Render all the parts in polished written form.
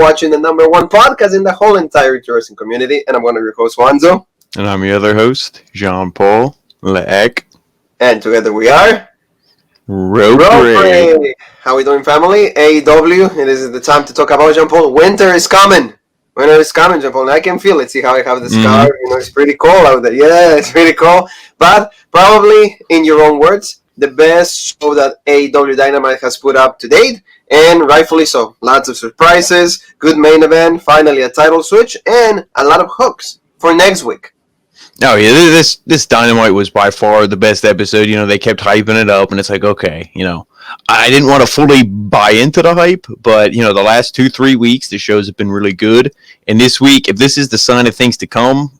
watching the #1 podcast in the whole entire wrestling community. And I'm one of your hosts, Juanzo. And I'm your other host, Jean-Paul Leek. And together we are... RHODES. How we doing, family? AEW, it is the time to talk about Jean-Paul. Winter is coming. Winter is coming, Jean-Paul. And I can feel it. See how I have the scar? You know, it's pretty cold out there. Yeah, it's pretty cold. But probably, in your own words, the best show that AEW Dynamite has put up to date. And rightfully so. Lots of surprises, good main event, finally a title switch, and a lot of hooks for next week. Oh, yeah, this Dynamite was by far the best episode. You know, they kept hyping it up, and it's like, okay, you know, I didn't want to fully buy into the hype, but, you know, the last 2-3 weeks, the shows have been really good. And this week, if this is the sign of things to come,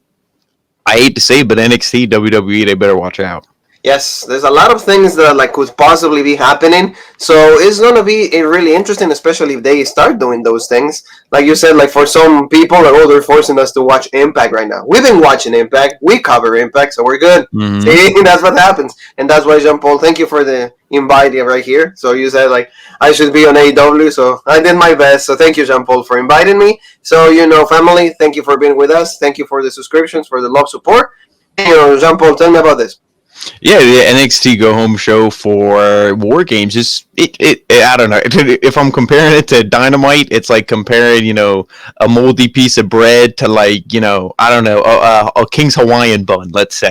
I hate to say it, but NXT, WWE, they better watch out. Yes, there's a lot of things that could possibly be happening, so it's gonna be really interesting, especially if they start doing those things. Like you said, for some people, they're forcing us to watch Impact right now. We've been watching Impact, we cover Impact, so we're good. Mm-hmm. See, that's what happens, and that's why, Jean-Paul, thank you for the invite right here. So you said I should be on AEW, so I did my best. So thank you, Jean-Paul, for inviting me. So family, thank you for being with us. Thank you for the subscriptions, for the love, support. And, Jean-Paul, tell me about this. Yeah, the NXT Go Home show for War Games is I don't know. If I'm comparing it to Dynamite, it's like comparing, a moldy piece of bread to I don't know, a King's Hawaiian bun, let's say.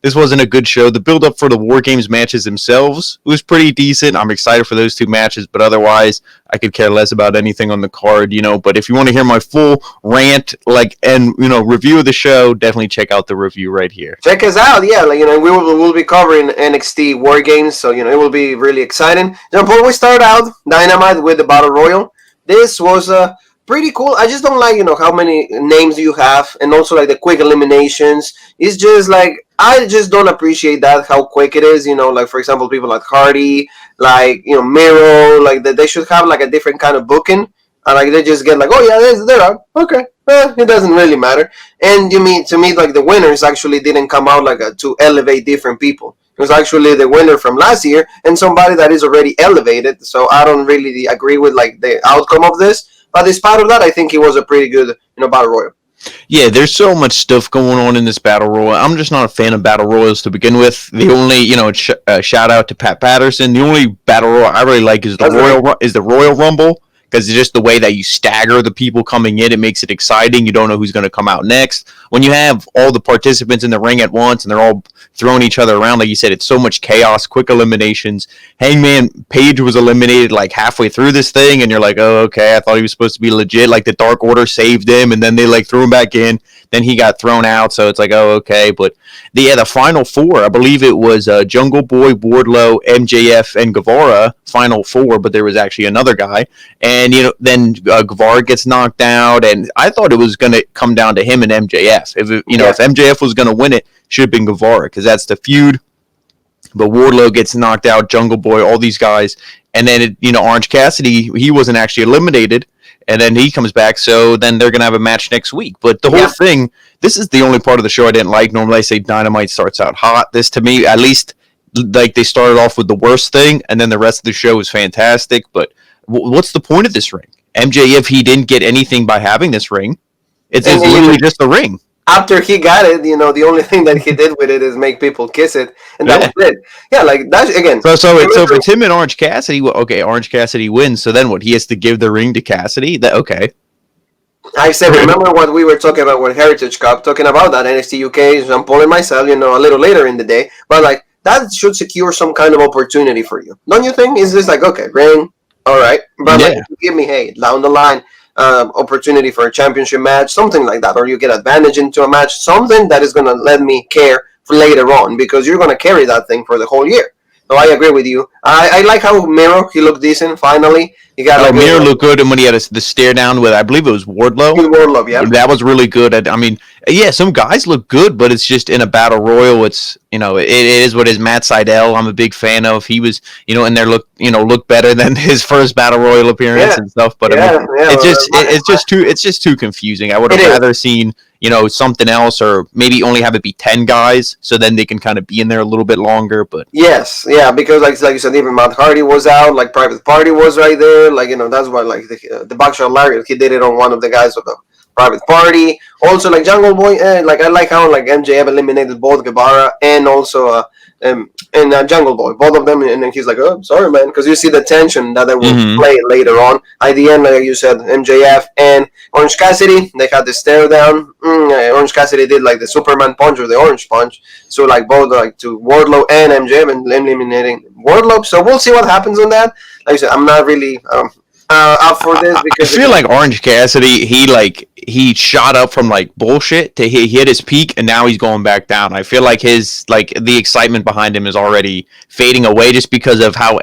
This wasn't a good show. The build up for the War Games matches themselves was pretty decent. I'm excited for those two matches, but otherwise I could care less about anything on the card, But if you want to hear my full rant, and review of the show, definitely check out the review right here. Check us out, yeah. We'll be covering NXT War Games, so it will be really exciting. Before we start out Dynamite with the Battle Royal, this was pretty cool. I just don't like how many names you have, and also the quick eliminations. It's just I just don't appreciate that, how quick it is. For example, people like Hardy, Miro, they should have a different kind of booking. And they just get oh yeah, they're out. Okay, it doesn't really matter. And to me, the winners actually didn't come out to elevate different people. It was actually the winner from last year and somebody that is already elevated. So I don't really agree with the outcome of this. But despite of that, I think it was a pretty good Battle Royal. Yeah, there's so much stuff going on in this Battle Royal. I'm just not a fan of Battle Royals to begin with. The only, shout out to Pat Patterson. The only Battle Royal I really like is the Royal Rumble. Because it's just the way that you stagger the people coming in, it makes it exciting. You don't know who's going to come out next. When you have all the participants in the ring at once and they're all throwing each other around, like you said, it's so much chaos, quick eliminations. Hangman Page was eliminated halfway through this thing, and you're oh, okay, I thought he was supposed to be legit. The Dark Order saved him, and then they threw him back in. Then he got thrown out, so it's oh, okay. But the final four, I believe it was Jungle Boy, Wardlow, MJF, and Guevara, final four, but there was actually another guy. And, then Guevara gets knocked out, and I thought it was going to come down to him and MJF. If MJF was going to win it, should have been Guevara, because that's the feud. But Wardlow gets knocked out, Jungle Boy, all these guys. And then, Orange Cassidy, he wasn't actually eliminated. And then he comes back, so then they're going to have a match next week. But the whole thing, this is the only part of the show I didn't like. Normally I say Dynamite starts out hot. This, to me, at least, they started off with the worst thing, and then the rest of the show is fantastic. But what's the point of this ring? MJF, he didn't get anything by having this ring. It's literally just a ring. After he got it, the only thing that he did with it is make people kiss it, and that was it. Yeah, that's again. So if it's him and Orange Cassidy, okay, Orange Cassidy wins. So then what? He has to give the ring to Cassidy. Okay. I said, remember what we were talking about with Heritage Cup, talking about that NXT UK, Jean-Paul and myself, a little later in the day, but that should secure some kind of opportunity for you, don't you think? Is this okay, ring, all right, but give me down the line. Opportunity for a championship match, something like that, or you get advantage into a match, something that is going to let me care for later on, because you're going to carry that thing for the whole year. So I agree with you. I like how Miro, he looked decent finally. He got Miro looked good, and when he had the stare down with, I believe it was Wardlow. Yeah. That was really good. Some guys look good, but it's just in a Battle Royal. It's it is what is. Matt Sydal, I'm a big fan of. He was in there look better than his first Battle Royal appearance and stuff. But it's just too confusing. I would have rather seen something else, or maybe only have it be 10 guys, so then they can kind of be in there a little bit longer. But yes, because like you said, even Matt Hardy was out, Private Party was right there, together. Like, that's why, like, the Buckshot Lariat, he did it on one of the guys of the Private Party. Also, like, Jungle Boy, like, I like how, like, MJF eliminated both Guevara and also Jungle Boy, both of them, and then he's like, "Oh, sorry, man," because you see the tension that they will play later on. At the end, like you said, MJF and Orange Cassidy, they had the stare down. Orange Cassidy did like the Superman punch or the Orange punch, so like both like to Wardlow and MJF and eliminating Wardlow. So we'll see what happens on that. Like I said, I'm not really up for this because I feel like Orange Cassidy, he shot up from like bullshit to he hit his peak, and now he's going back down. I feel like the excitement behind him is already fading away just because of how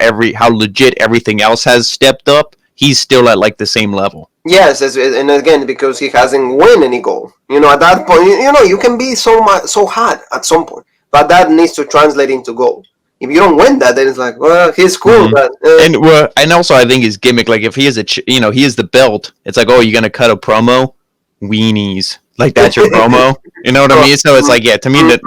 legit everything else has stepped up. He's still at like the same level. Yes, and again, because he hasn't won any gold. At that point, you can be so hot at some point, but that needs to translate into gold. If you don't win that, then it's like, well, he's cool, but and also I think his gimmick, like if he has he has the belt, it's like, oh, you're gonna cut a promo, weenies, like that's your promo. You know what I mean? So it's like, yeah, to me that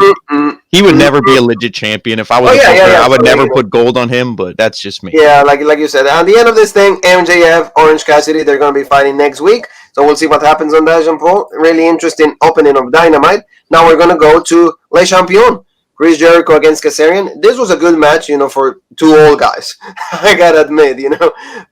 he would never be a legit champion. If I was I would never put gold on him, but that's just me. Yeah, like you said, at the end of this thing, MJF, Orange Cassidy, they're gonna be fighting next week. So we'll see what happens on that, Jean Paul. Really interesting opening of Dynamite. Now we're gonna go to Le Champion. Chris Jericho against Kazarian. This was a good match, for two old guys. I gotta admit,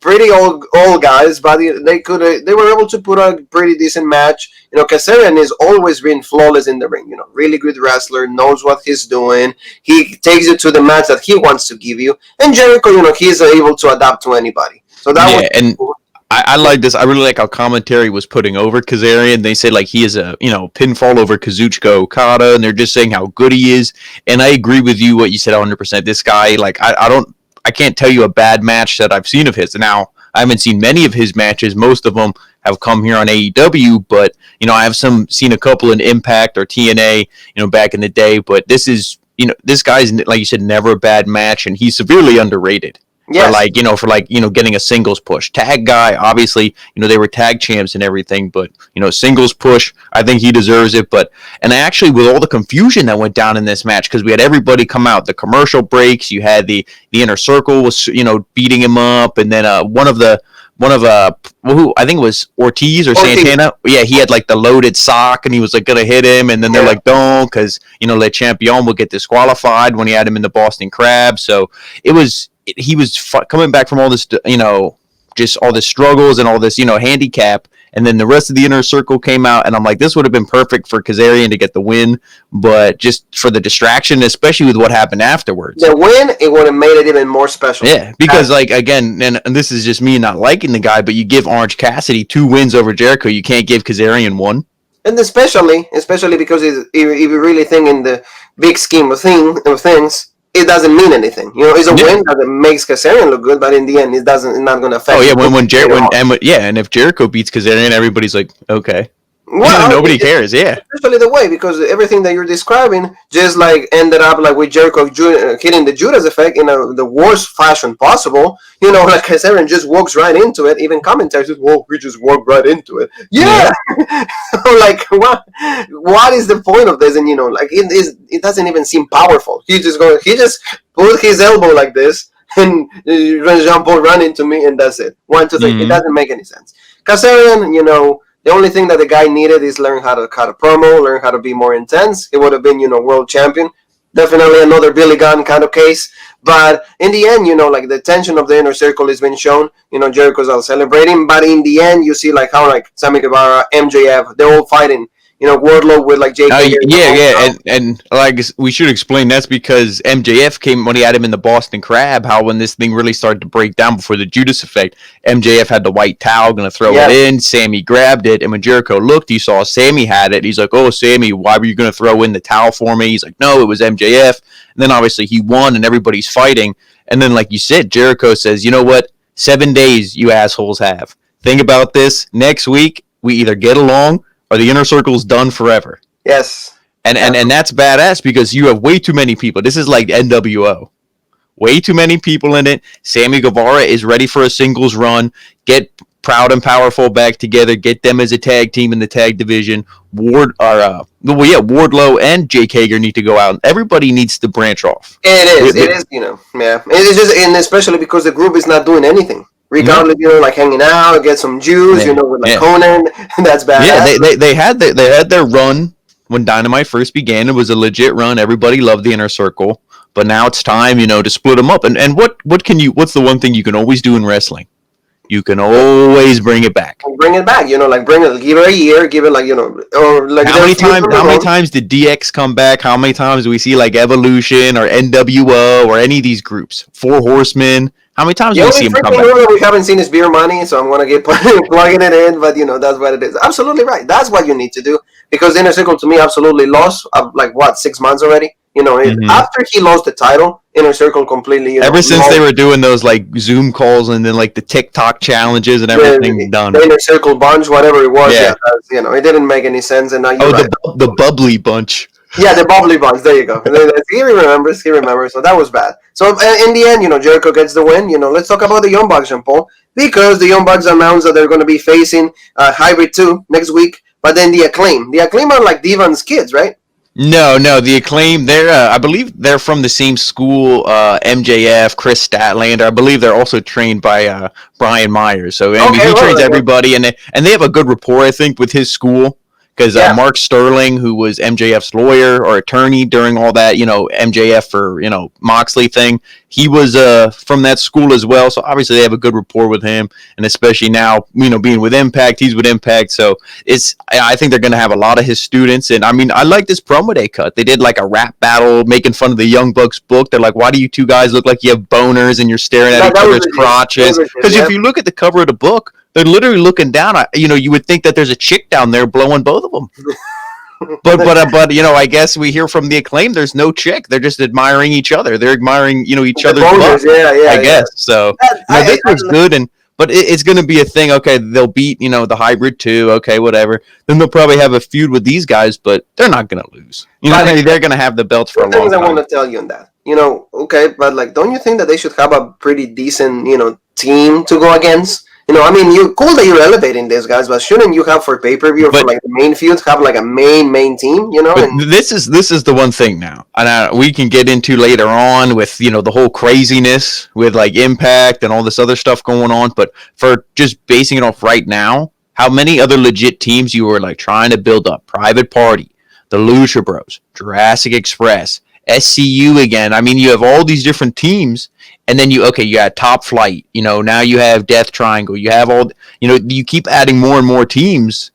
pretty old guys, but they were able to put a pretty decent match. Kazarian has always been flawless in the ring. Really good wrestler, knows what he's doing. He takes you to the match that he wants to give you. And Jericho, he's able to adapt to anybody. So that was cool. I like this. I really like how commentary was putting over Kazarian. They say like he is a pinfall over Kazuchika Okada, and they're just saying how good he is. And I agree with you what you said 100%. This guy, like I can't tell you a bad match that I've seen of his. Now I haven't seen many of his matches. Most of them have come here on AEW, but I have seen a couple in Impact or TNA, back in the day. But this is this guy's, like you said, never a bad match, and he's severely underrated. Yes. For getting a singles push. Tag guy, obviously, they were tag champs and everything, but, singles push, I think he deserves it. And actually, with all the confusion that went down in this match, because we had everybody come out, the commercial breaks, you had the Inner Circle was, beating him up, and then who I think it was Ortiz or Santana. Yeah, he had like the loaded sock, and he was like gonna hit him, and then they're like, don't, because Le Champion will get disqualified when he had him in the Boston Crab. So he was coming back from all this, just all the struggles and all this, handicap. And then the rest of the Inner Circle came out, and I'm like, this would have been perfect for Kazarian to get the win, but just for the distraction, especially with what happened afterwards. The win, it would have made it even more special. Yeah, because, again, and this is just me not liking the guy, but you give Orange Cassidy 2 wins over Jericho, you can't give Kazarian 1. And especially because if you really think in the big scheme of things, it doesn't mean anything. It's a win that makes Kazarian look good, but in the end, it's not going to affect. Oh yeah, and if Jericho beats Kazarian, everybody's like, okay. Well, nobody cares, yeah. Especially the way, because everything that you're describing just like ended up like with Jericho hitting the Judas effect in the worst fashion possible. Like Kazarian just walks right into it. Even commentary says, "Whoa, we just walked right into it." Yeah. Like what is the point of this? And like it doesn't even seem powerful. He just put his elbow like this, and Jean Paul ran into me, and that's it. 1, 2, 3. It doesn't make any sense. Kazarian, the only thing that the guy needed is learn how to cut a promo, learn how to be more intense. It would have been, world champion. Definitely another Billy Gunn kind of case. But in the end, like the tension of the Inner Circle has been shown. Jericho's all celebrating. But in the end, you see like how like Sammy Guevara, MJF, they're all fighting. Wardlow with like JK. And like we should explain that's because MJF came when he had him in the Boston Crab. How when this thing really started to break down before the Judas effect, MJF had the white towel going to throw it in. Sammy grabbed it, and when Jericho looked, he saw Sammy had it. He's like, "Oh, Sammy, why were you going to throw in the towel for me?" He's like, "No, it was MJF." And then obviously he won, and everybody's fighting. And then like you said, Jericho says, "You know what? 7 days you assholes have. Think about this. Next week we either get along." Or the Inner Circle's done forever. Yes. And that's badass because you have way too many people. This is like NWO. Way too many people in it. Sammy Guevara is ready for a singles run. Get Proud and Powerful back together. Get them as a tag team in the tag division. Wardlow and Jake Hager need to go out. Everybody needs to branch off. It is, yeah. It is just, and especially because the group is not doing anything. regardless, like hanging out, get some juice, Yeah, with like yeah, Conan. That's yeah. badass. They had their run when Dynamite first began. It was a legit run. Everybody loved the Inner Circle, but now it's time, to split them up. And what's the one thing you can always do in wrestling? You can always bring it back. Bring it back, like give it a year, give it like or like How many times did DX come back? How many times do we see like Evolution or NWO or any of these groups? Four Horsemen. How many times do we see them come back? That we haven't seen is Beer Money, so I'm gonna get plugging it in. But that's what it is. Absolutely right. That's what you need to do, because Inner Circle to me absolutely lost. Like what, 6 months already? After he lost the title, Inner Circle completely. Ever since they were doing those like Zoom calls and then like the TikTok challenges and everything done. The Inner Circle bunch, whatever it was, it didn't make any sense. And now the bubbly bunch. Yeah, the bubbly bunch. There you go. He remembers. So that was bad. So in the end, Jericho gets the win. Let's talk about the Young Bucks, Jean Paul, because the Young Bucks announced that they're going to be facing Hybrid 2 next week. But then the Acclaim are like Devon's kids, right? No, the Acclaim, they're I believe they're from the same school, MJF, Chris Statlander. I believe they're also trained by Brian Myers. So he trains everybody, and they have a good rapport, I think, with his school. Because Mark Sterling, who was MJF's lawyer or attorney during all that, MJF for, Moxley thing, he was from that school as well. So obviously they have a good rapport with him. And especially now, being with Impact, he's with Impact. So I think they're going to have a lot of his students. And I mean, I like this promo they cut. They did like a rap battle making fun of the Young Bucks book. They're like, why do you two guys look like you have boners and you're staring at each other's crotches? Because if you look at the cover of the book, they're literally looking down. You would think that there's a chick down there blowing both of them. but I guess we hear from the Acclaim there's no chick. They're just admiring each other. They're admiring each other's butt. I guess so. This was good, but it's going to be a thing. Okay, they'll beat the Hybrid 2. Okay, whatever. Then they'll probably have a feud with these guys, but they're not going to lose. They're going to have the belts for a long time. I want to tell you on that. Okay, but like, don't you think that they should have a pretty decent team to go against? You cool that you're elevating these guys, but shouldn't you have for pay-per-view or for like the main feuds have like a main team, This is the one thing now, and we can get into later on with the whole craziness with like Impact and all this other stuff going on. But for just basing it off right now, how many other legit teams you were like trying to build up? Private Party, the Lucha Bros, Jurassic Express, SCU again. I mean, you have all these different teams. And then you got Top Flight, now you have Death Triangle, you have all, you keep adding more and more teams,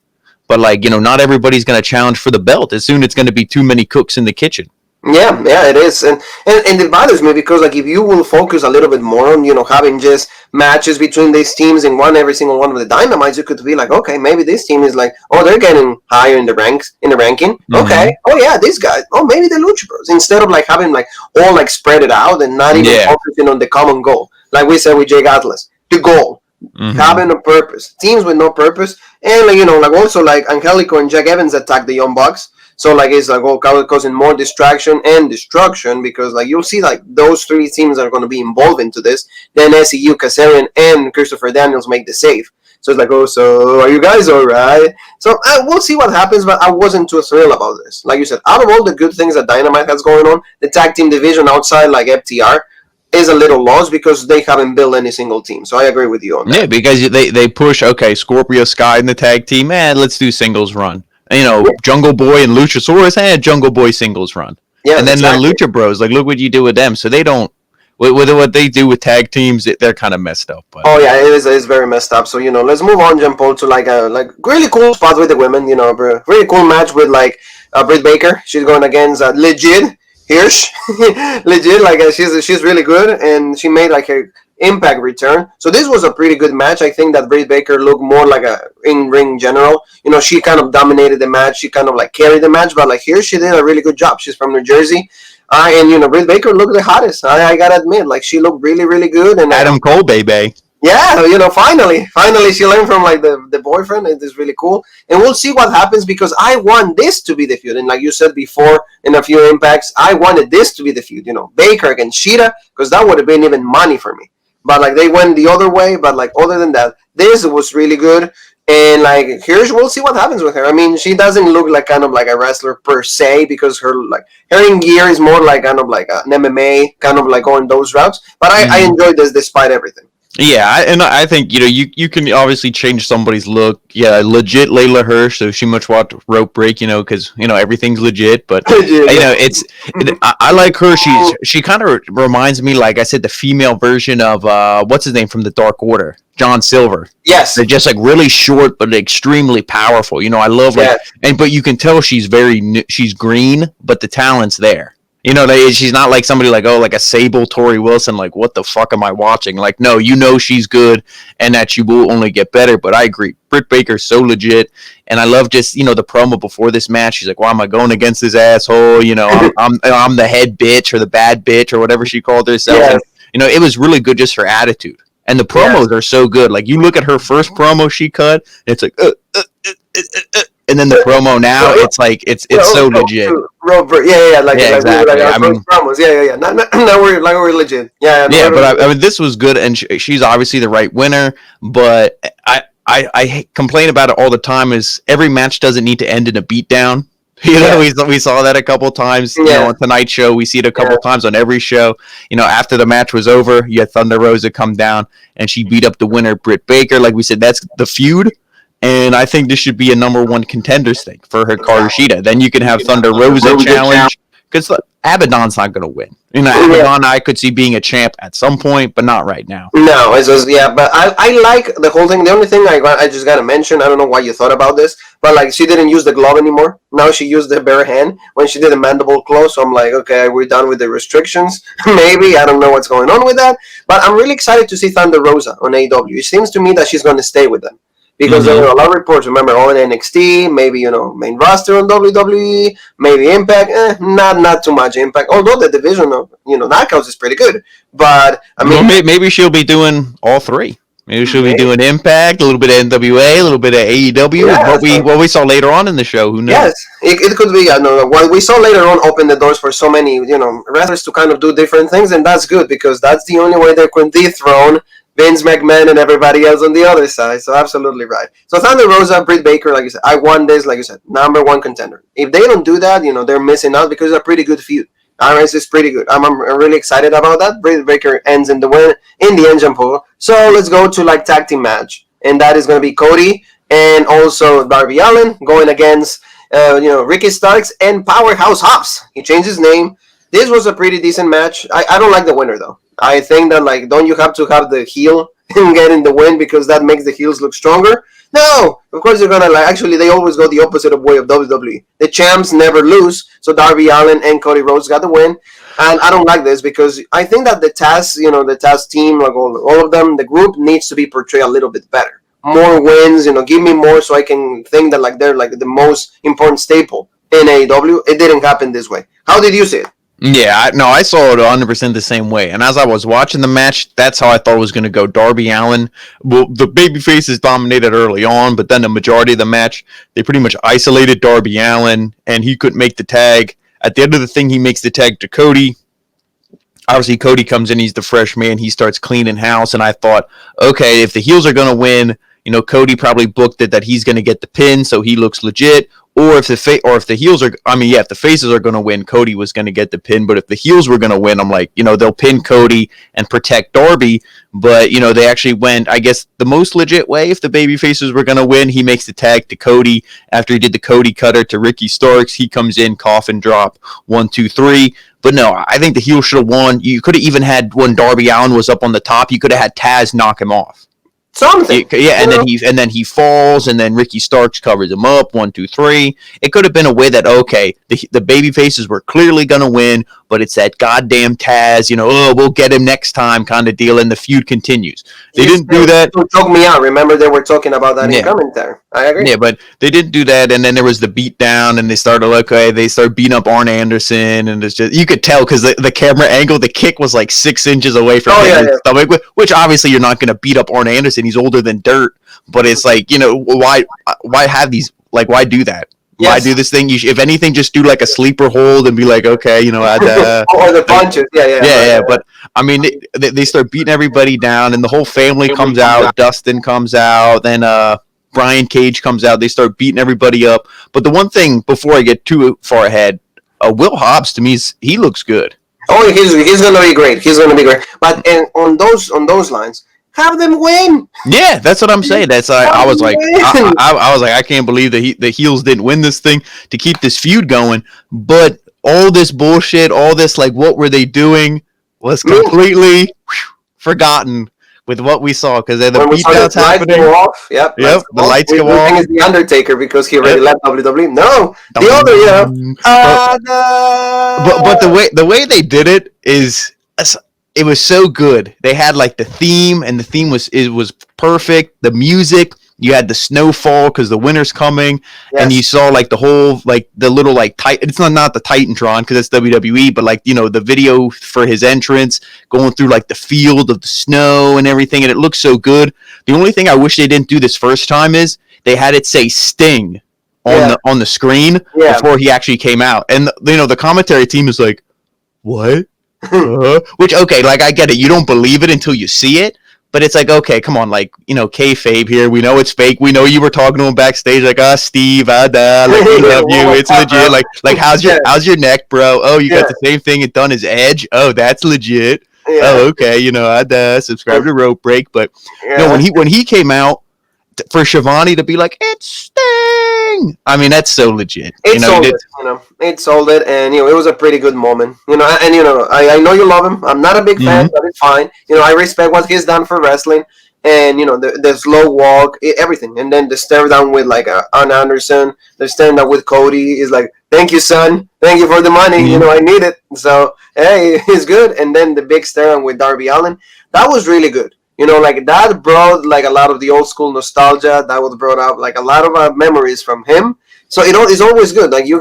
but like, not everybody's going to challenge for the belt. As soon it's going to be too many cooks in the kitchen. Yeah, it is. And it bothers me because like if you will focus a little bit more on, having just matches between these teams and every single one of the Dynamites, you could be like, okay, maybe this team is like, oh, they're getting higher in the ranking. Mm-hmm. Okay. Oh yeah, these guys. Oh, maybe the Lucha Bros. Instead of like having like all like spread it out and not even focusing on the common goal. Like we said with Jake Atlas, the goal. Mm-hmm. Having a purpose. Teams with no purpose. And like also like Angelico and Jack Evans attack the Young Bucks. So like it's like causing more distraction and destruction, because like you'll see like those three teams are going to be involved into this. Then SEU, Kazarian, and Christopher Daniels make the save. So it's like, oh, so are you guys all right? So we'll see what happens, but I wasn't too thrilled about this. Like you said, out of all the good things that Dynamite has going on, the tag team division outside like FTR is a little lost because they haven't built any single team. So I agree with you on that. Yeah, because they push, Scorpio Sky in the tag team, let's do singles run. Jungle Boy and Luchasaurus had Jungle Boy singles run. Yeah, and then the Lucha Bros, like, look what you do with them. So they don't, with what they do with tag teams, they're kind of messed up. But. Oh yeah, it is very messed up. So let's move on, Jean Paul, to like a really cool spot with the women. Really cool match with like Britt Baker. She's going against legit Hirsch. Legit, like she's really good, and she made like her Impact return. So this was a pretty good match. I think that Britt Baker looked more like a in-ring general. She kind of dominated the match. She kind of like carried the match, but like here she did a really good job. She's from New Jersey. And Britt Baker looked the hottest. I gotta admit, like she looked really, really good. And Adam Cole, baby. Yeah, finally she learned from like the boyfriend. It is really cool. And we'll see what happens, because I want this to be the feud. And like you said before in a few Impacts, I wanted this to be the feud. Baker against Sheeta, because that would have been even money for me. But like they went the other way. But like other than that, this was really good. And like Hirsch, we'll see what happens with her. I mean, she doesn't look like kind of like a wrestler per se, because her in gear is more like kind of like an MMA, kind of like going those routes. But I enjoyed this despite everything. Yeah, I think you can obviously change somebody's look. Yeah, legit Layla Hirsch, so she much watch rope break, because everything's legit. But Yeah, yeah. I like her. She kind of reminds me, like I said, the female version of what's his name from the Dark Order, John Silver. They're Yes. just like really short but extremely powerful. I love Yeah. but you can tell she's green, but the talent's there. She's not like somebody like like a Sable Tori Wilson. Like, what the fuck am I watching? Like, no, she's good, and that she will only get better. But I agree, Britt Baker's so legit, and I love just the promo before this match. She's like, "Why am I going against this asshole? I'm the head bitch or the bad bitch or whatever she called herself." Yes. And it was really good, just her attitude. And the promos Yes. are so good. Like, you look at her first promo she cut, and it's like, and then the promo now, it's like it's so legit. Robert, yeah, Yeah, like we were like exactly. our I first mean, promos, yeah. Now we're legit, yeah. yeah, No, but I mean, this was good, and she's obviously the right winner. But I complain about it all the time. Is every match doesn't need to end in a beatdown. Yeah. We saw that a couple times. Yeah. On tonight's show, we see it a couple Yeah. times on every show. After the match was over, you had Thunder Rosa come down, and she beat up the winner, Britt Baker. Like we said, that's the feud. And I think this should be a number one contenders thing for her Karushita. Then you can have Thunder Rosa challenge, because Abaddon's not going to win. Abaddon I could see being a champ at some point, but not right now. No, it's just, yeah, but I like the whole thing. The only thing I just gotta mention, I don't know why you thought about this, but like she didn't use the glove anymore. Now she used the bare hand when she did the mandible close. So I'm like, okay, we're done with the restrictions. Maybe I don't know what's going on with that, but I'm really excited to see Thunder Rosa on AEW. It seems to me that she's going to stay with them. Because there were a lot of reports. Remember, all in NXT, maybe main roster on WWE, maybe Impact. Not too much Impact. Although the division of knockouts is pretty good, but I mean, maybe she'll be doing all three. Maybe she'll be doing Impact, a little bit of NWA, a little bit of AEW. Yeah, what we saw later on in the show, who knows? yes, it could be. I don't know. What we saw later on opened the doors for so many wrestlers to kind of do different things, and that's good because that's the only way they can dethrone Vince McMahon and everybody else on the other side. So absolutely right. So Thunder Rosa, Britt Baker, like you said, I want this, like you said, number one contender. If they don't do that, they're missing out because it's a pretty good feud. RS is pretty good. I'm really excited about that. Britt Baker ends in the win in the engine pool. So let's go to like tag team match, and that is going to be Cody and also Darby Allin going against Ricky Starks and Powerhouse Hobbs. He changed his name. This was a pretty decent match. I don't like the winner though. I think that don't you have to have the heel and get in the win because that makes the heels look stronger? No, of course they're gonna actually they always go the opposite of way of WWE. The champs never lose, so Darby Allin and Cody Rhodes got the win. And I don't like this because I think that the Taz team, like all of them, the group needs to be portrayed a little bit better. More wins, give me more so I can think that they're like the most important staple in AEW. It didn't happen this way. How did you see it? Yeah, I saw it 100% the same way. And as I was watching the match, that's how I thought it was going to go. Darby Allin, well, the babyfaces dominated early on, but then the majority of the match, they pretty much isolated Darby Allin, and he couldn't make the tag. At the end of the thing, he makes the tag to Cody. Obviously, Cody comes in, he's the fresh man, he starts cleaning house, and I thought, okay, if the heels are going to win, Cody probably booked it that he's going to get the pin, so he looks legit. Or if the heels are, if the faces are going to win, Cody was going to get the pin. But if the heels were going to win, I'm like, they'll pin Cody and protect Darby. But they actually went, I guess, the most legit way. If the baby faces were going to win, he makes the tag to Cody after he did the Cody cutter to Ricky Starks. He comes in, coffin drop, 1, 2, 3. But no, I think the heel should have won. You could have even had when Darby Allin was up on the top. You could have had Taz knock him off. Something. Yeah, and then he falls, and then Ricky Starks covers him up. 1, 2, 3. It could have been a way that the baby faces were clearly gonna win, but it's that goddamn Taz, we'll get him next time kind of deal, and the feud continues. They didn't do that. Choke me out. Remember they were talking about that in commentary. I agree. Yeah, but they didn't do that, and then there was the beat down, and they started beating up Arn Anderson, and it's just you could tell because the camera angle, the kick was like 6 inches away from his stomach, which obviously you're not gonna beat up Arn Anderson. He's older than dirt, but it's like why have these why do that? Yes. Why do this thing? If anything, just do like a sleeper hold and be like, okay, or the punches, yeah. But I mean, they start beating everybody down, and the whole family comes out. Dustin comes out, then Brian Cage comes out. They start beating everybody up. But the one thing before I get too far ahead, Will Hobbs to me he looks good. Oh, he's gonna be great. He's gonna be great. But on those lines, Have them win. Yeah, that's what I'm saying. That's I was like, I was like, I can't believe the heels didn't win this thing to keep this feud going. But all this bullshit, all this like, what were they doing, was completely forgotten with what we saw because the beatdowns happening. Off. Yep, the lights go off. Think it's the Undertaker because he already left WWE. No, the other, but the way they did it is. It was so good. They had like the theme, and the theme was perfect. The music, you had the snowfall because the winter's coming, and you saw like the whole like the little like it's not the Titantron because it's WWE, but like the video for his entrance going through like the field of the snow and everything, and it looks so good. The only thing I wish they didn't do this first time is they had it say Sting on the screen before he actually came out, and the commentary team is like, what? Which, okay, like I get it. You don't believe it until you see it, but it's like, okay, come on, like kayfabe here. We know it's fake. We know you were talking to him backstage, like, Steve, like we love you. It's legit. Like how's your neck, bro? Oh, you got the same thing it done as Edge. Oh, that's legit. Oh, okay, subscribe to Rope Break. But when he came out for Shivani to be like, it's Sting. I mean, that's so legit. It sold it, and it was a pretty good moment. And I know you love him. I'm not a big fan, but it's fine. I respect what he's done for wrestling, and the slow walk, everything, and then the stare down with like Arn Anderson, the stare down with Cody is like, thank you, son, thank you for the money. I need it. So hey, he's good. And then the big stare down with Darby Allin, that was really good. Like that brought like a lot of the old school nostalgia. That was brought up like a lot of memories from him. So it's always good. Like you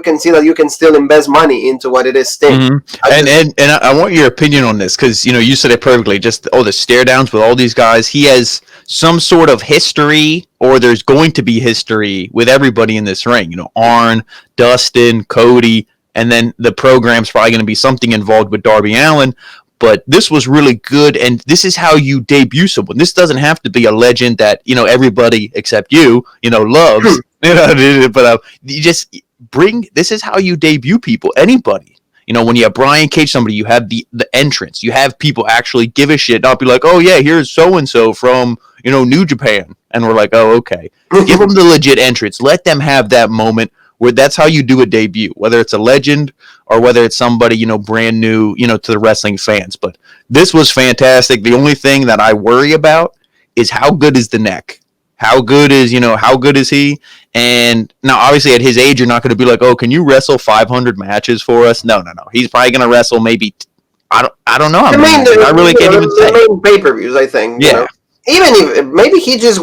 can see that you can still invest money into what it is. Sting. And I want your opinion on this because you said it perfectly. Just the stare downs with all these guys. He has some sort of history, or there's going to be history with everybody in this ring. Arn, Dustin, Cody, and then the program's probably going to be something involved with Darby Allin. But this was really good, and this is how you debut someone. This doesn't have to be a legend that everybody except you loves. But you just bring. This is how you debut people. Anybody. When you have Brian Cage, somebody, you have the entrance. You have people actually give a shit, not be like, oh yeah, here's so and so from New Japan, and we're like, oh okay. Give them the legit entrance. Let them have that moment. Where that's how you do a debut, whether it's a legend or whether it's somebody, brand new, to the wrestling fans. But this was fantastic. The only thing that I worry about is how good is the neck? How good is he? And now, obviously, at his age, you're not going to be like, oh, can you wrestle 500 matches for us? No. He's probably going to wrestle maybe, I don't know. I really can't even say. The main pay-per-views, I think. Yeah. Even if maybe he's just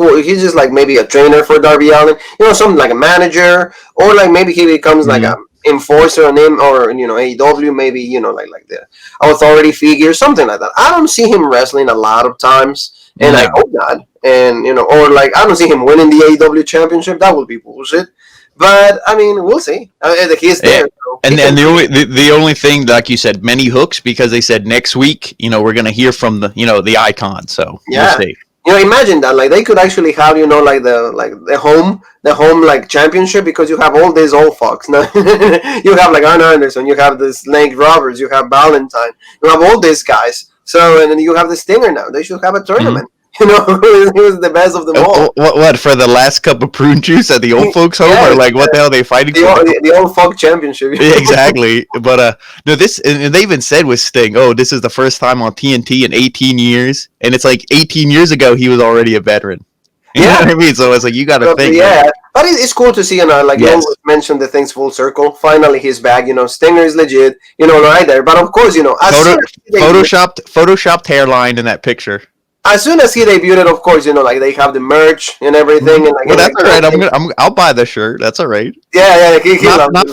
like maybe a trainer for Darby Allin, something like a manager, or like maybe he becomes like a enforcer on him, or AEW, maybe like the authority figure, something like that. I don't see him wrestling a lot of times, and I hope not. And or like I don't see him winning the AEW championship. That would be bullshit. But I mean, we'll see. He's there. So and the only thing, like you said, many hooks, because they said next week, we're gonna hear from the icon. So we'll see. Imagine that, like they could actually have, like the home like championship, because you have all these old fucks. Now you have like Arn Anderson, you have this Nate Roberts, you have Valentine, you have all these guys. So and then you have the Stinger now. They should have a tournament. He was the best of them all. What for the last cup of prune juice at the old folks' home, or like what the hell are they fighting for? The old folk championship. Yeah, exactly. But no, this, and they even said with Sting, oh, this is the first time on TNT in 18 years, and it's like 18 years ago he was already a veteran. You know what I mean? So it's like you got to think. Yeah, but it's cool to see, you always mentioned the things full circle. Finally, he's back. Stinger is legit. Right there. But of course, photoshopped hairline in that picture. As soon as he debuted, of course, like they have the merch and everything. And well, that's all right. I'll buy the shirt. That's all right. Yeah.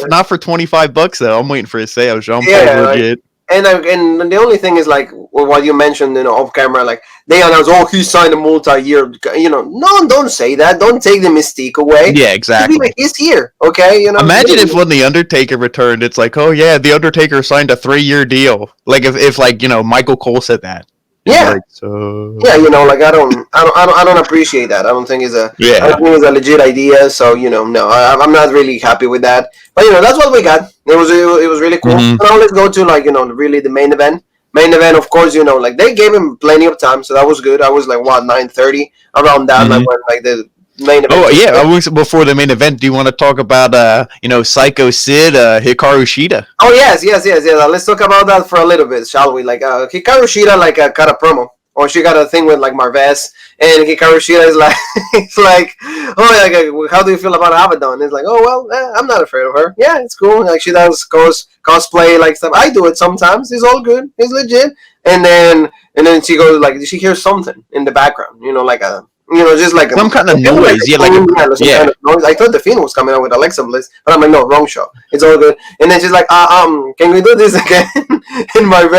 Not for $25 though. I'm waiting for his sales. Legit. And the only thing is like what you mentioned, off camera, like they announced, oh, he signed a multi-year. No, don't say that. Don't take the mystique away. Yeah, exactly. Like, he's here, okay. Imagine if when the Undertaker returned, it's like, oh yeah, the Undertaker signed a 3-year deal. Like if like Michael Cole said that. Yeah. Like, so... Yeah, like I don't appreciate that. I don't think it's a legit idea. So no, I'm not really happy with that. But that's what we got. It was really cool. Now let's go to really the main event. Main event, of course, like they gave him plenty of time, so that was good. I was like, what, 9:30 around that, like when like the main event. Oh yeah, before the main event, do you want to talk about Psycho Sid, Hikaru Shida? Oh yes. Let's talk about that for a little bit, shall we? Like Hikaru Shida got a promo, or she got a thing with like Marvez, and Hikaru Shida is like, it's like, oh, like, how do you feel about Abaddon? It's like, oh well, I'm not afraid of her. Yeah, it's cool. Like she does cosplay like stuff. I do it sometimes. It's all good. It's legit. And then she goes like, she hears something in the background, like a. Just like some kind of noise, kind of noise. I thought the Fiend was coming out with Alexa Bliss, but I'm like, no, wrong show. It's all good. And then she's like, can we do this again? In my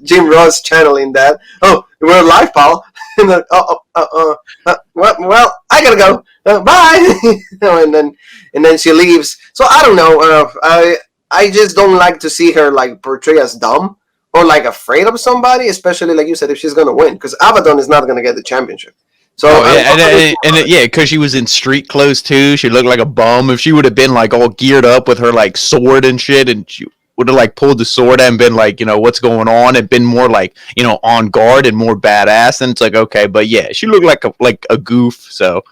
Jim Ross channeling that. Oh, we're live, pal. And then, well, I gotta go. Bye. and then she leaves. So I don't know. I just don't like to see her like portray as dumb or like afraid of somebody, especially like you said, if she's gonna win, because Abaddon is not gonna get the championship. So because she was in street clothes too. She looked like a bum. If she would have been like all geared up with her like sword and shit, and she would have like pulled the sword and been like, what's going on, and been more like, on guard and more badass, then it's like, okay. But yeah, she looked like a goof. So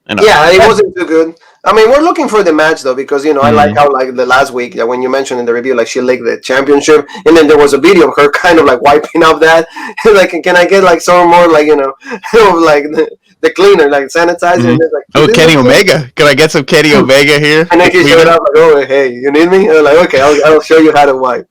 yeah, it wasn't too good. I mean, we're looking for the match though, because I like how like the last week when you mentioned in the review, like she licked the championship, and then there was a video of her kind of like wiping up that. Like, can I get like some more like like the cleaner, like sanitizer? Like, Kenny Omega, can I get some Kenny Omega here? And then he showed up like, oh hey, you need me? I'm like, okay, I'll show you how to wipe.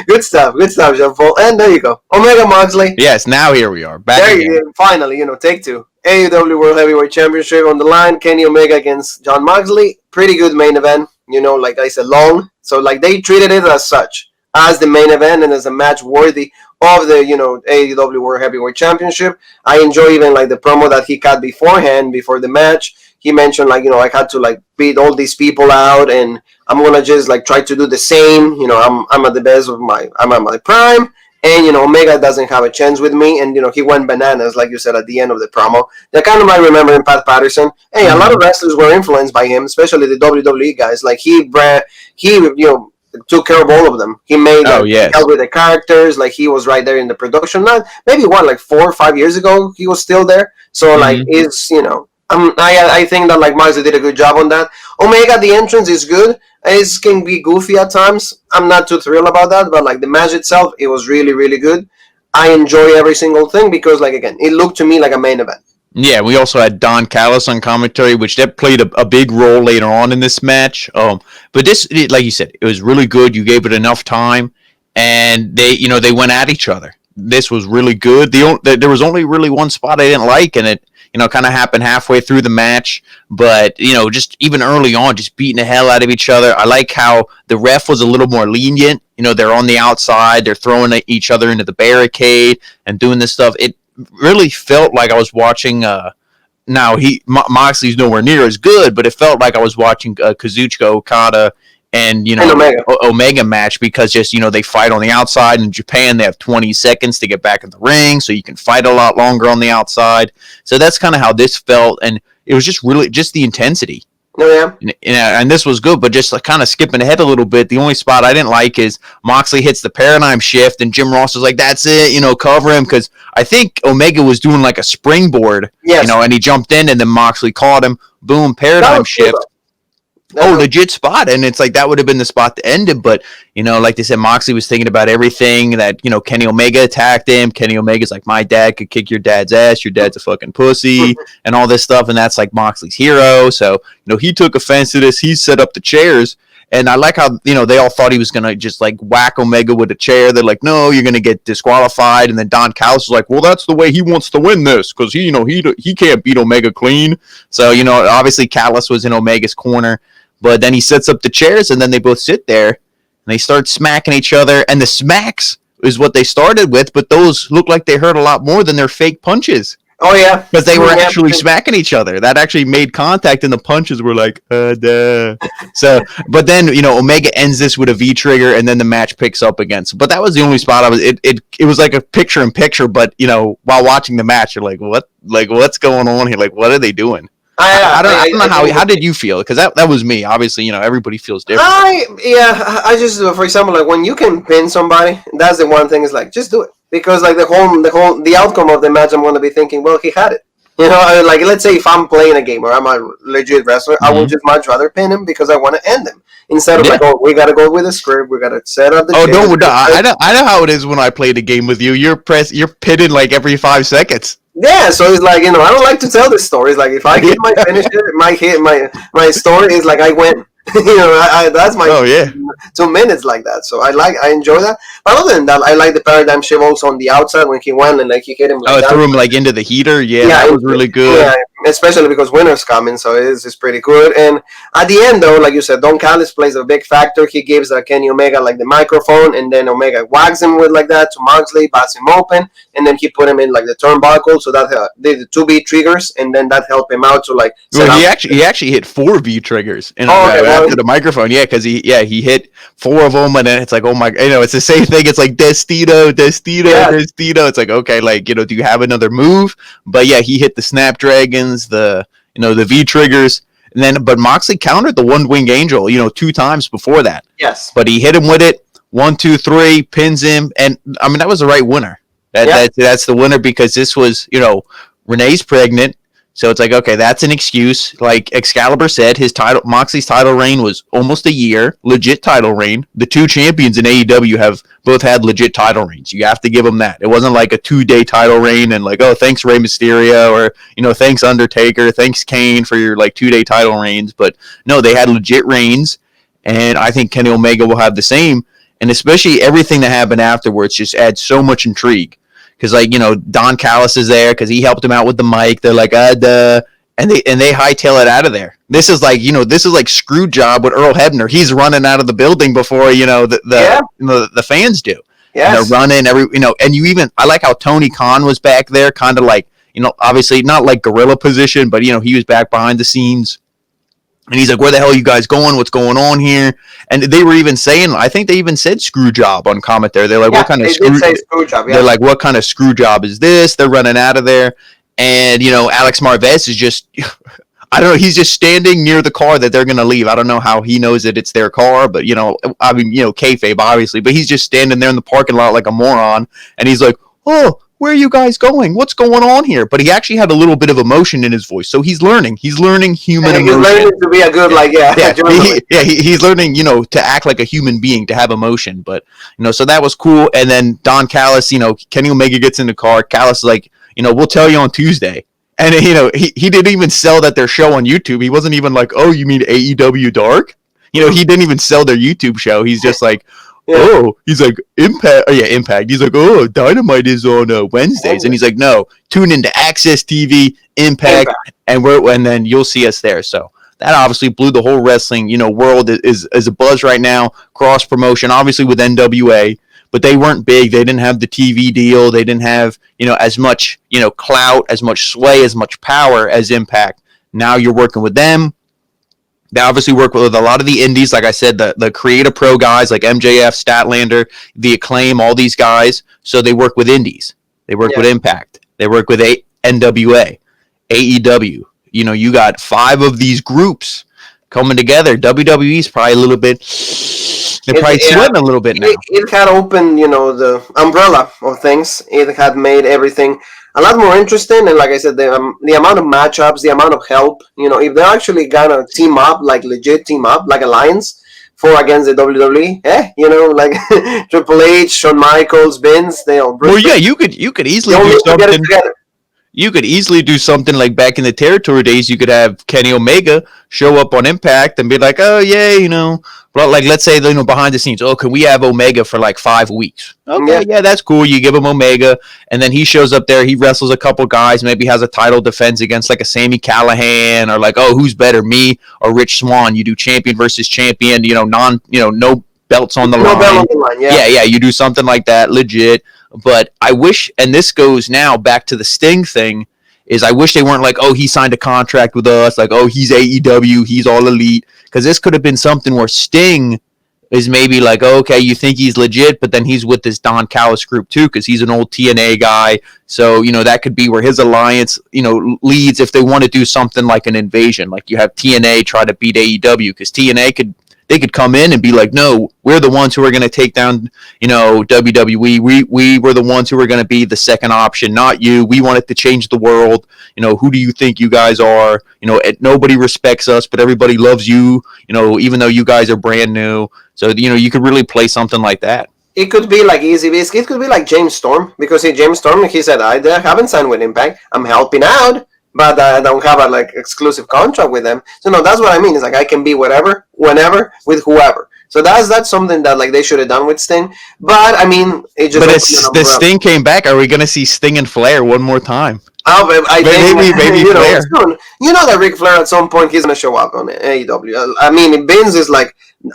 Good stuff, Jean Paul. And there you go, Omega Moxley. Yes, now here we are back there again. You go. Finally, take two. AEW World Heavyweight Championship on the line. Kenny Omega against Jon Moxley. Pretty good main event. Like I said, long. So like they treated it as such, as the main event and as a match worthy of the AEW World Heavyweight Championship. I enjoy even like the promo that he cut beforehand, before the match. He mentioned like I had to like beat all these people out, and I'm gonna just like try to do the same. I'm at the best of I'm at my prime. And, Omega doesn't have a chance with me. And, he went bananas, like you said, at the end of the promo. That kind of might remember in Pat Patterson. Hey, a lot of wrestlers were influenced by him, especially the WWE guys. Like, he took care of all of them. He made help with the characters. Like, he was right there in the production. Not maybe, like 4 or 5 years ago, he was still there. So, like, it's, I think that, like, Moxley did a good job on that. Omega, the entrance is good. It can be goofy at times. I'm not too thrilled about that, but like the match itself, it was really, really good. I enjoy every single thing because, like, again, it looked to me like a main event. Yeah, we also had Don Callis on commentary, which that played a big role later on in this match. But this, like you said, it was really good. You gave it enough time, and they went at each other. This was really good. There was only really one spot I didn't like, and it kind of happened halfway through the match. But, just even early on, just beating the hell out of each other. I like how the ref was a little more lenient. They're on the outside. They're throwing each other into the barricade and doing this stuff. It really felt like I was watching now Moxley's nowhere near as good, but it felt like I was watching Kazuchika Okada and Omega match, because just they fight on the outside. In Japan, they have 20 seconds to get back in the ring, so you can fight a lot longer on the outside. So that's kind of how this felt, and it was just really just the intensity. Oh yeah. And this was good, but just like kind of skipping ahead a little bit, the only spot I didn't like is Moxley hits the paradigm shift, and Jim Ross was like, "That's it, cover him," because I think Omega was doing like a springboard, and he jumped in, and then Moxley caught him. Boom, paradigm shift. Legit spot, and it's like that would have been the spot to end it, but like they said, Moxley was thinking about everything that Kenny Omega attacked him. Kenny Omega's like, my dad could kick your dad's ass, your dad's a fucking pussy, and all this stuff, and that's like Moxley's hero. So he took offense to this. He set up the chairs, and I like how they all thought he was gonna just like whack Omega with a chair. They're like, no, you're gonna get disqualified. And then Don Callis was like, well, that's the way he wants to win this, because he can't beat Omega clean. So obviously Callis was in Omega's corner. But then he sets up the chairs, and then they both sit there, and they start smacking each other. And the smacks is what they started with, but those look like they hurt a lot more than their fake punches. Oh, yeah. Because they were actually smacking each other. That actually made contact, and the punches were like, duh. So, but then, Omega ends this with a V-trigger, and then the match picks up again. So, but that was the only spot it was like a picture-in-picture, but, while watching the match, you're like, what? Like, what's going on here? Like, what are they doing? I don't know how did you feel? Because that was me. Obviously, everybody feels different. I just, for example, like when you can pin somebody, that's the one thing is like just do it, because like the outcome of the match, I'm going to be thinking, well, he had it. Like let's say if I'm playing a game or I'm a legit wrestler, I would just much rather pin him because I want to end him instead of like, oh, we got to go with the script, we got to set up the. Oh no, I know how it is when I play the game with you. You're pinning like every 5 seconds. Yeah, so it's like, I don't like to tell the stories. Like if I hit my finish, my story is like I win. That's my 2 minutes like that. So I enjoy that. But other than that, I like the paradigm shift also on the outside when he went and like he hit him. Like threw him like into the heater. Yeah, that was really good. Yeah, especially because winter's coming, so it's pretty good. And at the end, though, like you said, Don Callis plays a big factor. He gives Kenny Omega like the microphone, and then Omega whags him with like that to Moxley, bats him open, and then he put him in like the turnbuckle, so that did the 2 V triggers, and then that helped him out to like. Well, he actually hit 4 V triggers after the microphone. Yeah, because he hit 4 of them, and then it's like, oh my, it's the same thing. It's like Destino. It's like, okay, like do you have another move? But yeah, he hit the Snapdragons, the V triggers, and then but Moxley countered the One Wing Angel 2 times before that. Yes, but he hit him with it 1, 2, 3, pins him, and I mean that was the right winner. That's the winner because this was Renee's pregnant. So it's like, okay, that's an excuse. Like Excalibur said, Moxley's title reign was almost a year, legit title reign. The 2 champions in AEW have both had legit title reigns. You have to give them that. It wasn't like a 2-day title reign and like, oh, thanks Rey Mysterio or thanks Undertaker, thanks Kane for your like 2-day title reigns. But no, they had legit reigns, and I think Kenny Omega will have the same. And especially everything that happened afterwards just adds so much intrigue. Because Don Callis is there because he helped him out with the mic. They're like, and they hightail it out of there. This is like Screwjob with Earl Hebner. He's running out of the building before the fans do. Yeah, they're running and I like how Tony Khan was back there, kind of like obviously not like gorilla position, but he was back behind the scenes. And he's like, where the hell are you guys going? What's going on here? And they were even saying, I think they even said screw job on commentary. They're like, what kind of screw job? Yeah. They're like, what kind of screw job is this? They're running out of there. And, Alex Marvez is just, I don't know, he's just standing near the car that they're going to leave. I don't know how he knows that it's their car, but, I mean, kayfabe, obviously. But he's just standing there in the parking lot like a moron. And he's like, oh, where are you guys going? What's going on here? But he actually had a little bit of emotion in his voice, so he's learning. He's learning human emotion. He's learning to be a good, he's learning, to act like a human being, to have emotion. But so that was cool. And then Don Callis, Kenny Omega gets in the car. Callis is like, we'll tell you on Tuesday. And he didn't even sell that their show on YouTube. He wasn't even like, oh, you mean AEW Dark? He didn't even sell their YouTube show. He's just like. Yeah. Oh, he's like, Impact. Oh, yeah, Impact. He's like, oh, Dynamite is on Wednesdays. And he's like, no, tune into Access TV, Impact. And then you'll see us there. So that obviously blew the whole wrestling, world is a buzz right now. Cross promotion, obviously with NWA, but they weren't big. They didn't have the TV deal. They didn't have, as much, clout, as much sway, as much power as Impact. Now you're working with them. They obviously work with a lot of the indies, like I said, the Creative Pro guys like MJF, Statlander, The Acclaim, all these guys. So they work with indies. They work with Impact. They work with NWA, AEW. You got 5 of these groups coming together. WWE's probably a little bit. They're probably sweating a little bit now. It had opened, the umbrella of things. It had made everything a lot more interesting, and like I said, the amount of matchups, the amount of help, if they're actually gonna team up, like legit team up, like Alliance for against the WWE, like Triple H, Shawn Michaels, Vince, they all. Well, yeah, you could easily do something. You could easily do something like back in the territory days. You could have Kenny Omega show up on Impact and be like, oh yeah, but like let's say behind the scenes, oh, can we have Omega for like 5 weeks? Okay, yeah, that's cool. You give him Omega, and then he shows up there. He wrestles a couple guys, maybe has a title defense against like a Sami Callihan, or like, oh, who's better, me or Rich Swann? You do champion versus champion. No belts on the line. No belt on the line. Yeah. You do something like that, legit. But I wish, and this goes now back to the Sting thing, is I wish they weren't like, oh, he signed a contract with us, like, oh, he's AEW, he's all elite. Because this could have been something where Sting is maybe like, oh, okay, you think he's legit, but then he's with this Don Callis group too, because he's an old TNA guy. So, that could be where his alliance, leads if they want to do something like an invasion. Like you have TNA try to beat AEW, because TNA could come in and be like, no, we're the ones who are going to take down, WWE. We were the ones who are going to be the second option, not you. We wanted to change the world. Who do you think you guys are? Nobody respects us, but everybody loves you, even though you guys are brand new. So, you could really play something like that. It could be like Easy Biscuit. It could be like James Storm, because James Storm, he said, I haven't signed with Impact. I'm helping out, but I don't have a exclusive contract with them. So no, that's what I mean. It's like I can be whatever, whenever, with whoever. So that's something that they should have done with Sting. But I mean, it just. But the Sting came back. Are we going to see Sting and Flair one more time? I think maybe Flair. Soon. That Ric Flair at some point he's gonna show up on AEW. I mean, Vince is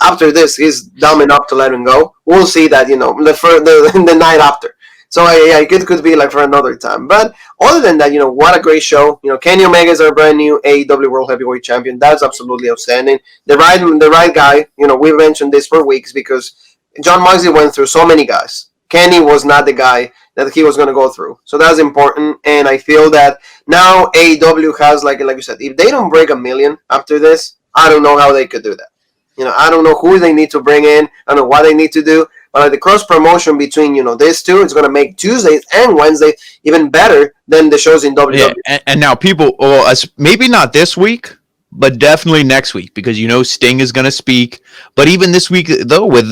after this he's dumb enough to let him go. We'll see that the night after. So it could be for another time. But other than that, what a great show. Kenny Omega is our brand new AEW World Heavyweight Champion. That's absolutely outstanding. The right guy. We've mentioned this for weeks because Jon Moxley went through so many guys. Kenny was not the guy that he was going to go through. So that's important. And I feel that now AEW has, like you said, if they don't break 1 million after this, I don't know how they could do that. I don't know who they need to bring in. I don't know what they need to do. But the cross promotion between, these two is going to make Tuesdays and Wednesdays even better than the shows in WWE. Yeah, and now people, maybe not this week, but definitely next week, because Sting is going to speak. But even this week, though, with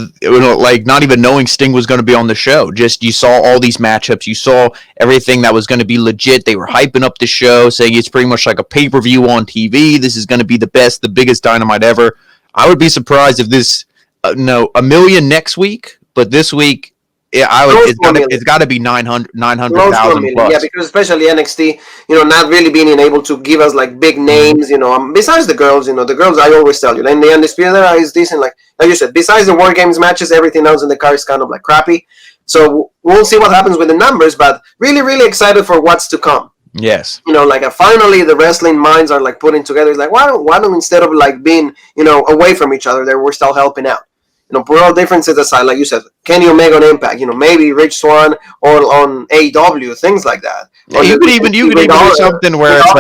not even knowing Sting was going to be on the show, just you saw all these matchups, you saw everything that was going to be legit. They were hyping up the show, saying it's pretty much like a pay-per-view on TV. This is going to be the best, the biggest Dynamite ever. I would be surprised if this, 1 million next week, but this week. Yeah, it's got to be 900,000 plus. Yeah, because especially NXT, not really being able to give us big names, besides the girls, the girls I always tell you, and the Undisputed Era is decent, like you said, besides the War Games matches, everything else in the card is kind of crappy. So we'll see what happens with the numbers, but really, really excited for what's to come. Yes. Finally the wrestling minds are putting together. It's why don't instead of being, away from each other, we're still helping out. Put all differences aside, like you said, Kenny Omega on Impact, maybe Rich Swann or on AEW, things like that. Yeah, you could even do something where it's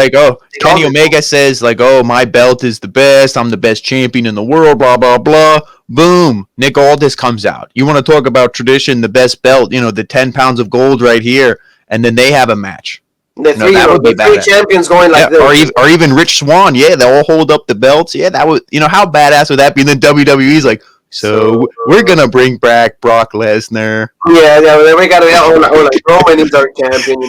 Kenny Omega says my belt is the best, I'm the best champion in the world, blah blah blah. Boom, Nick Aldis comes out. You want to talk about tradition, the best belt, the 10 pounds of gold right here, and then they have a match. The three champions going this. Or even Rich Swann, yeah, they all hold up the belts. Yeah, that was, how badass would that be? And then WWE's so we're gonna bring back Brock Lesnar. Yeah, we gotta Roman is our champion,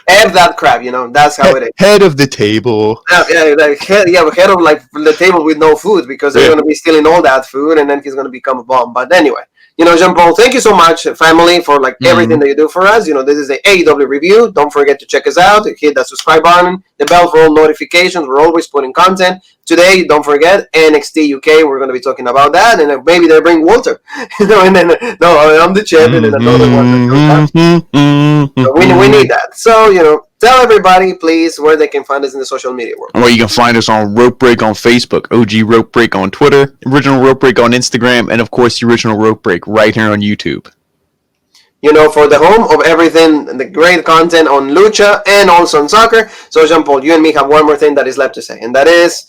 have that crap, that's how it is. Head of the table. Head of the table with no food, because they're gonna be stealing all that food, and then he's gonna become a bomb. But anyway, Jean-Paul, thank you so much, family, for everything that you do for us. This is the AEW review. Don't forget to check us out. Hit that subscribe button, the bell for all notifications. We're always putting content. Today, don't forget, NXT UK. We're going to be talking about that, and maybe they bring Walter. And then, I'm the champion, and another one. So we need that. So, tell everybody, please, where they can find us in the social media world. Well, you can find us on Rope Break on Facebook, OG Rope Break on Twitter, Original Rope Break on Instagram, and, of course, the Original Rope Break right here on YouTube. For the home of everything, the great content on Lucha and also on soccer. So, Jean-Paul, you and me have one more thing that is left to say, and that is...